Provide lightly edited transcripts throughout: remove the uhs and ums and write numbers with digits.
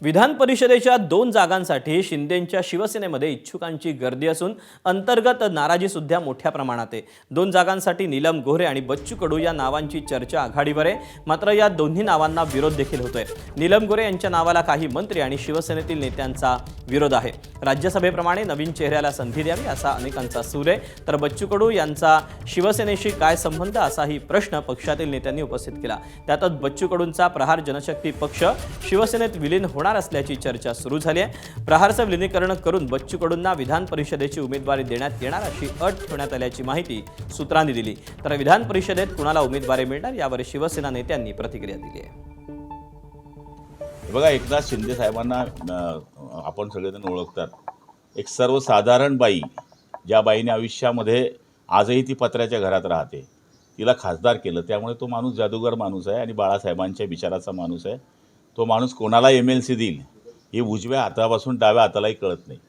विधान परिषदेच्या 2 जागांसाठी शिंदेंच्या शिवसेनेमध्ये इच्छुकांची गर्दी असून अंतर्गत नाराजी सुद्धा मोठ्या प्रमाणात आहे। 2 जागांसाठी नीलम गोऱ्हे आणि बच्चू कडू या नावांची चर्चा आघाडीवर आहे। मात्र या दोन्ही नावांना विरोध देखील होतोय। नीलम गोऱ्हे यांच्या नावाला काही मंत्री आणि शिवसेनेतील नेत्यांचा विरोध आहे। राज्यसभेप्रमाणे नवीन चेहऱ्याला संधी द्यावी असा अनेकांचा सूर आहे। तर बच्चू कडू यांचा शिवसेनेशी काय संबंध असाही प्रश्न पक्षातील नेत्यांनी उपस्थित केला। त्यातच बच्चू कडूंचा प्रहार जनशक्ती पक्ष शिवसेनेत विलीन होणार असल्याची चर्चा सुरू झाली आहे। प्रहारचं विलीनीकरण करून बच्चू कडूंना विधान परिषदेची उमेदवारी देण्यात येणार अशी अट ठेवण्यात आल्याची माहिती सूत्रांनी दिली। तर विधान परिषदेत कुणाला उमेदवारी मिळणार यावर शिवसेना नेत्यांनी प्रतिक्रिया दिली आहे। बघा, एकनाथ शिंदे साहेबांना आपण सगळेजण ओळखतात। एक सर्वसाधारण बाई, ज्या बाईने आयुष्यामध्ये आजही ती पत्र्याच्या घरात राहते, तिला खासदार केलं, त्यामुळे तो माणूस जादूगार माणूस आहे आणि बाळासाहेबांच्या विचाराचा माणूस आहे। तो माणूस कोणाला MLC देईल हे उजव्या हातापासून डाव्या हातालाही कळत नाही,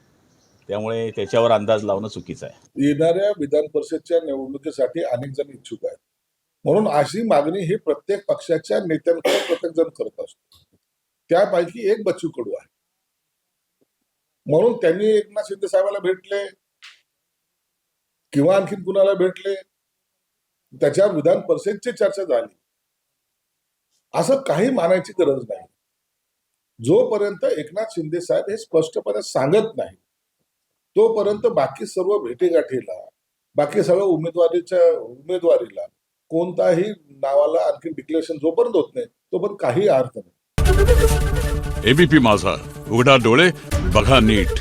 त्यामुळे त्याच्यावर अंदाज लावणं चुकीचं आहे। येणाऱ्या विधान परिषदेच्या निवडणुकीसाठी अनेक जण इच्छुक आहेत, म्हणून अशी मागणी ही प्रत्येक पक्षाच्या नेत्यांकडे प्रत्येक जण करत असतो। त्यापैकी एक बच्चू कडू आहे, म्हणून त्यांनी एकनाथ शिंदे साहेबांना भेटले किंवा आणखीन कुणाला भेटले, त्याच्या विधान परिषदेची चर्चा झाली, असं काही मानायची गरज नाही। जोपर्यंत एकनाथ शिंदे साहेब हे स्पष्टपणे सांगत नाही तोपर्यंत बाकी सर्व भेटीगाठीला, बाकी सगळं उमेदवारीला कोणताही नावाला आणखी डिक्लेरेशन जोपर्यंत होत नाही तोपर्यंत काही अर्थ नाही। ABP माझा, उघडा डोळे बघा नीट।